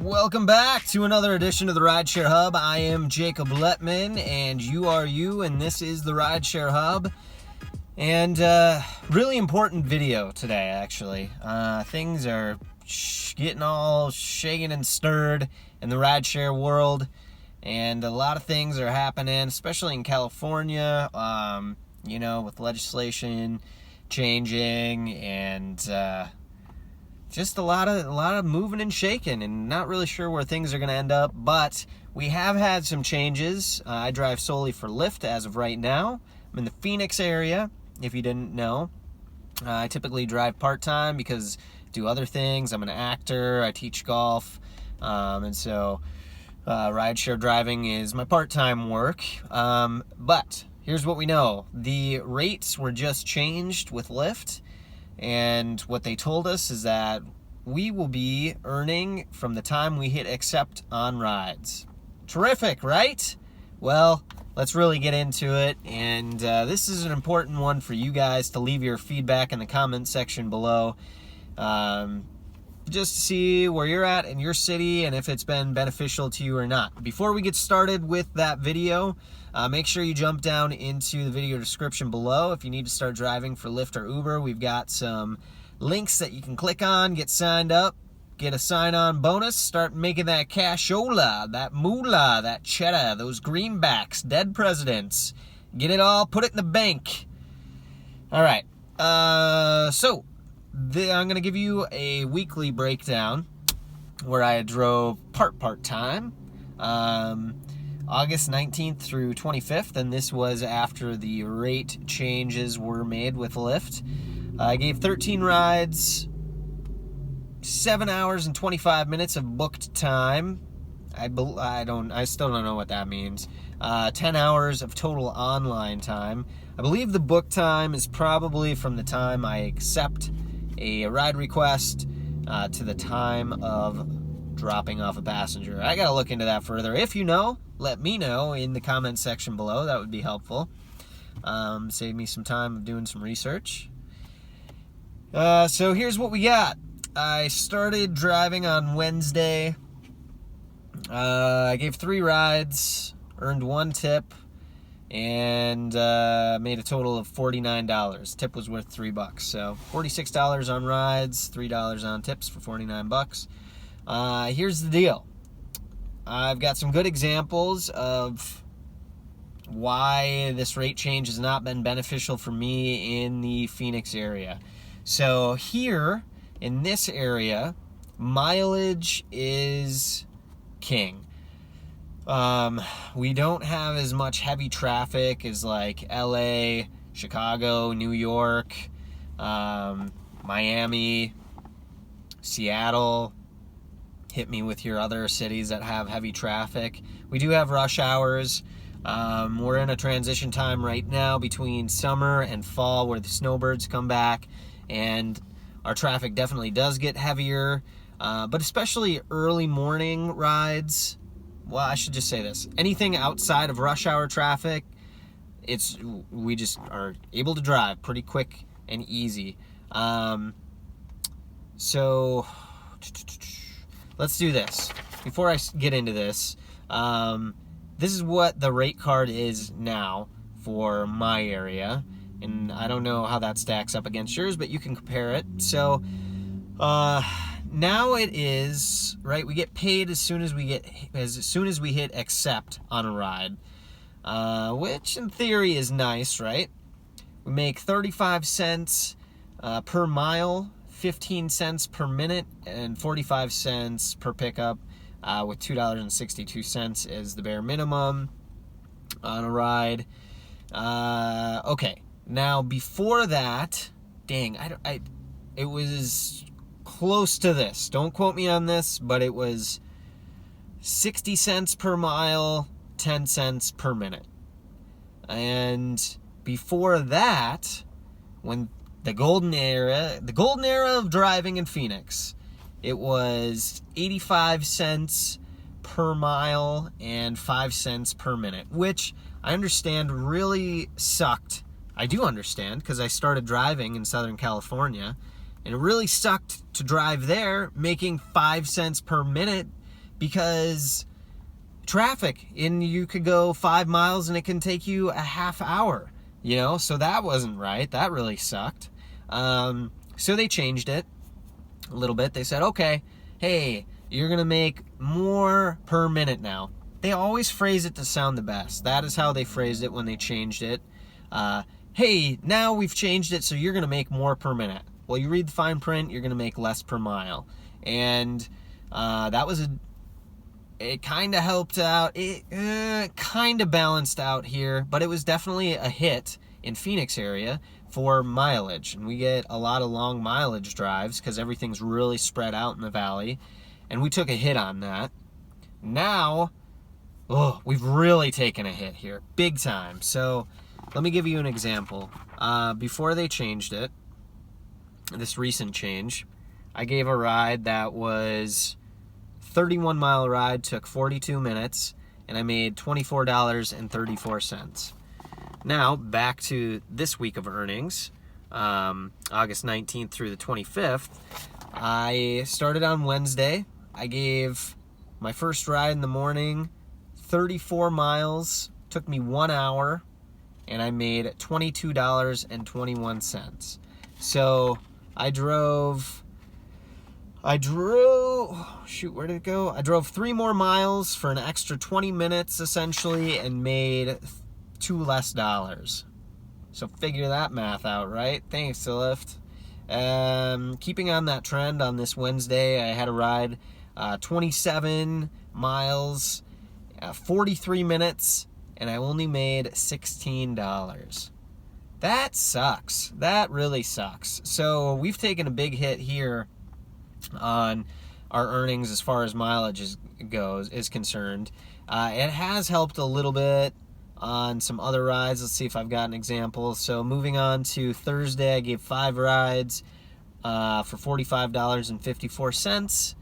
Welcome back to another edition of the Rideshare Hub. I am Jacob Letman, and you are you, and this is the Rideshare Hub. And really important video today, actually. Things are getting all shaken and stirred in the rideshare world, and a lot of things are happening, especially in California. With legislation changing and just a lot of moving and shaking, and not really sure where things are going to end up. But we have had some changes. I drive solely for Lyft as of right now. I'm in the Phoenix area, if you didn't know. I typically drive part-time because I do other things. I'm an actor, I teach golf, and so rideshare driving is my part-time work. But here's what we know. The rates were just changed with Lyft, and what they told us is that we will be earning from the time we hit accept on rides. Terrific, right? Well, let's really get into it, and this is an important one for you guys to leave your feedback in the comment section below, just to see where you're at in your city and if it's been beneficial to you or not. Before we get started with that video, make sure you jump down into the video description below. If you need to start driving for Lyft or Uber, we've got some links that you can click on, get signed up, get a sign-on bonus, start making that cashola, that moolah, that cheddar, those greenbacks, dead presidents. Get it all, put it in the bank. All right, so I'm going to give you a weekly breakdown where I drove part-time, August 19th through 25th, and this was after the rate changes were made with Lyft. I gave 13 rides, 7 hours and 25 minutes of booked time. I still don't know what that means. 10 hours of total online time. I believe the book time is probably from the time I accept a ride request to the time of dropping off a passenger. I gotta look into that further. If you know, let me know in the comment section below. That would be helpful. Save me some time of doing some research. So here's what we got. I started driving on Wednesday. I gave 3 rides, earned 1 tip, and made a total of $49. Tip was worth $3, so $46 on rides, $3 on tips for $49. Here's the deal. I've got some good examples of why this rate change has not been beneficial for me in the Phoenix area. So here in this area, mileage is king. We don't have as much heavy traffic as like LA, Chicago, New York, Miami, Seattle. Hit me with your other cities that have heavy traffic. We do have rush hours. We're in a transition time right now between summer and fall where the snowbirds come back, and our traffic definitely does get heavier, but especially early morning rides. Well, I should just say this. Anything outside of rush hour traffic, we just are able to drive pretty quick and easy. So let's do this. Before I get into this, this is what the rate card is now for my area. And I don't know how that stacks up against yours, but you can compare it. So now it is, right, we get paid as soon as we hit accept on a ride, which in theory is nice, right? We make 35 cents per mile, 15 cents per minute, and 45 cents per pickup, with $2.62 as the bare minimum on a ride. Okay. Now, before that, dang, it was close to this. Don't quote me on this, but it was 60 cents per mile, 10 cents per minute. And before that, when the golden era of driving in Phoenix, it was 85 cents per mile and 5 cents per minute, which I understand really sucked. I do understand, because I started driving in Southern California, and it really sucked to drive there making 5 cents per minute because traffic, and you could go 5 miles and it can take you a half hour, you know, so that wasn't right. That really sucked. So they changed it a little bit. They said, okay, hey, you're gonna make more per minute now. They always phrase it to sound the best. That is how they phrased it when they changed it. Hey, now we've changed it, so you're gonna make more per minute. Well, you read the fine print, you're gonna make less per mile. And that was it kind of helped out. It kind of balanced out here, but it was definitely a hit in Phoenix area for mileage. And we get a lot of long mileage drives because everything's really spread out in the valley. And we took a hit on that. Now, we've really taken a hit here, big time. So let me give you an example. Before they changed it, this recent change, I gave a ride that was 31-mile ride, took 42 minutes, and I made $24.34. Now, back to this week of earnings, August 19th through the 25th. I started on Wednesday. I gave my first ride in the morning, 34 miles, took me 1 hour, and I made $22.21. So I drove, shoot, where did it go? I drove 3 more miles for an extra 20 minutes, essentially, and made $2 less. So figure that math out, right? Thanks to Lyft. Keeping on that trend, on this Wednesday, I had a ride 27 miles, 43 minutes, and I only made $16. That sucks. That really sucks. So we've taken a big hit here on our earnings as far as mileage is concerned. It has helped a little bit on some other rides. Let's see if I've got an example. So moving on to Thursday, I gave 5 rides for $45.54.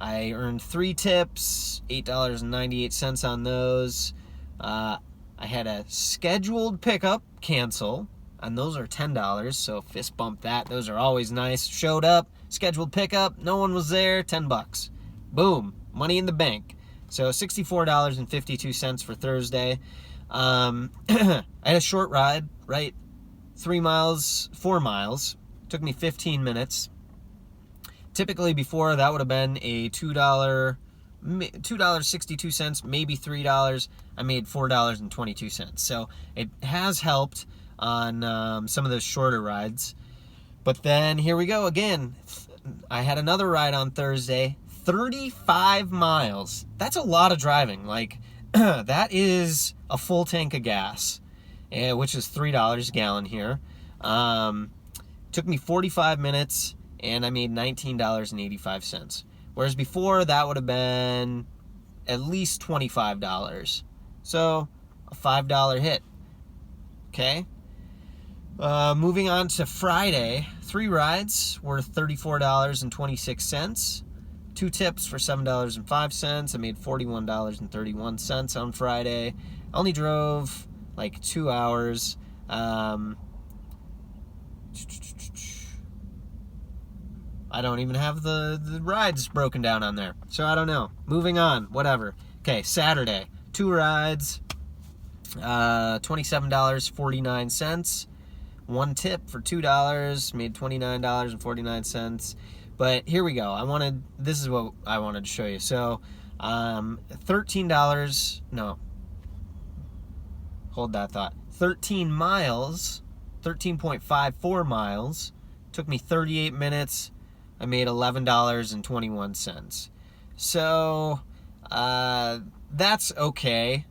I earned 3 tips, $8.98 on those. I had a scheduled pickup cancel, and those are $10, so fist bump that. Those are always nice. Showed up, scheduled pickup, no one was there, $10. Boom, money in the bank. So $64.52 for Thursday. I had a short ride, right? 4 miles. Took me 15 minutes. Typically before, that would have been a $2.62, maybe $3. I made $4.22. So it has helped on some of those shorter rides. But then here we go again. I had another ride on Thursday, 35 miles. That's a lot of driving. Like, that is a full tank of gas, which is $3 a gallon here. Took me 45 minutes, and I made $19.85. Whereas before, that would have been at least $25. So, a $5 hit. Okay? Moving on to Friday, 3 rides were $34.26. 2 tips for $7.05. I made $41.31 on Friday. I only drove like 2 hours. I don't even have the rides broken down on there, so I don't know. Moving on, whatever. Okay, Saturday, 2 rides, $27.49. 1 tip for $2, made $29.49. But here we go. This is what I wanted to show you. So, $13. No, hold that thought. 13 miles, 13.54 miles. Took me 38 minutes. I made $11.21. So, that's okay.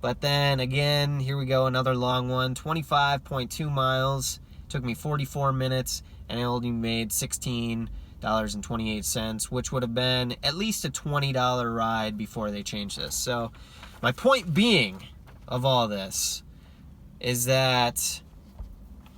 But then again, here we go, another long one, 25.2 miles. Took me 44 minutes, and I only made $16.28, which would have been at least a $20 ride before they changed this. So, my point being of all this is that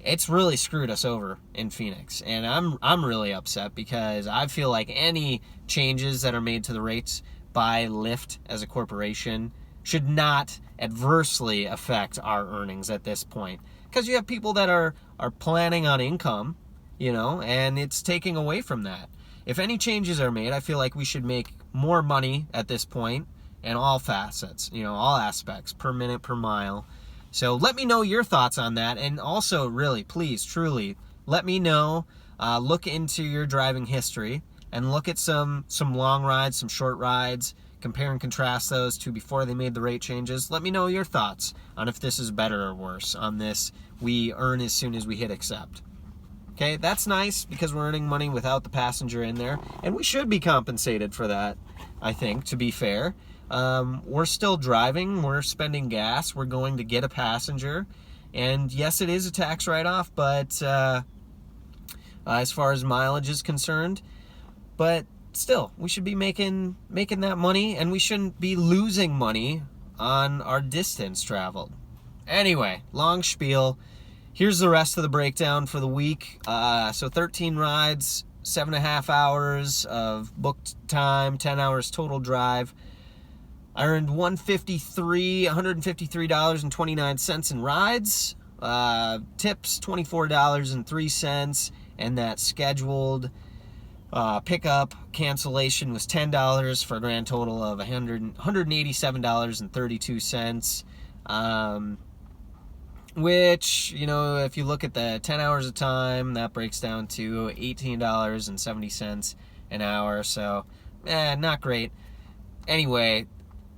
it's really screwed us over in Phoenix, and I'm really upset because I feel like any changes that are made to the rates by Lyft as a corporation should not adversely affect our earnings at this point, because you have people that are planning on income, you know, and it's taking away from that. if any changes are made, I feel like we should make more money at this point in all facets, all aspects, per minute, per mile. So let me know your thoughts on that. And also, really, please, truly, let me know, look into your driving history and look at some long rides, some short rides, compare and contrast those to before they made the rate changes. Let me know your thoughts on if this is better or worse on this we earn as soon as we hit accept. Okay, that's nice because we're earning money without the passenger in there, and we should be compensated for that, I think, to be fair. We're still driving, we're spending gas, we're going to get a passenger, and yes, it is a tax write-off, but as far as mileage is concerned, but still, we should be making that money, and we shouldn't be losing money on our distance traveled. Anyway, long spiel. Here's the rest of the breakdown for the week. So 13 rides, 7.5 hours of booked time, 10 hours total drive. I earned $153.29 in rides. Tips, $24.03, and that scheduled pickup cancellation was $10 for a grand total of $187.32. Which, if you look at the 10 hours of time, that breaks down to $18.70 an hour. So, not great. Anyway,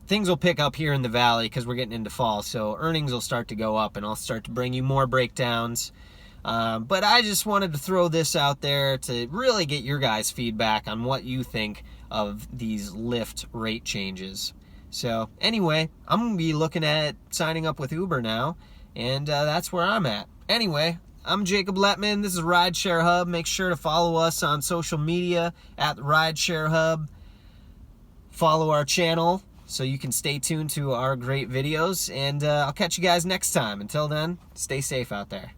things will pick up here in the valley because we're getting into fall. So earnings will start to go up, and I'll start to bring you more breakdowns. But I just wanted to throw this out there to really get your guys' feedback on what you think of these Lyft rate changes. So anyway, I'm going to be looking at signing up with Uber now, and that's where I'm at. Anyway, I'm Jacob Letman. This is Rideshare Hub. Make sure to follow us on social media at Rideshare Hub. Follow our channel so you can stay tuned to our great videos, and I'll catch you guys next time. Until then, stay safe out there.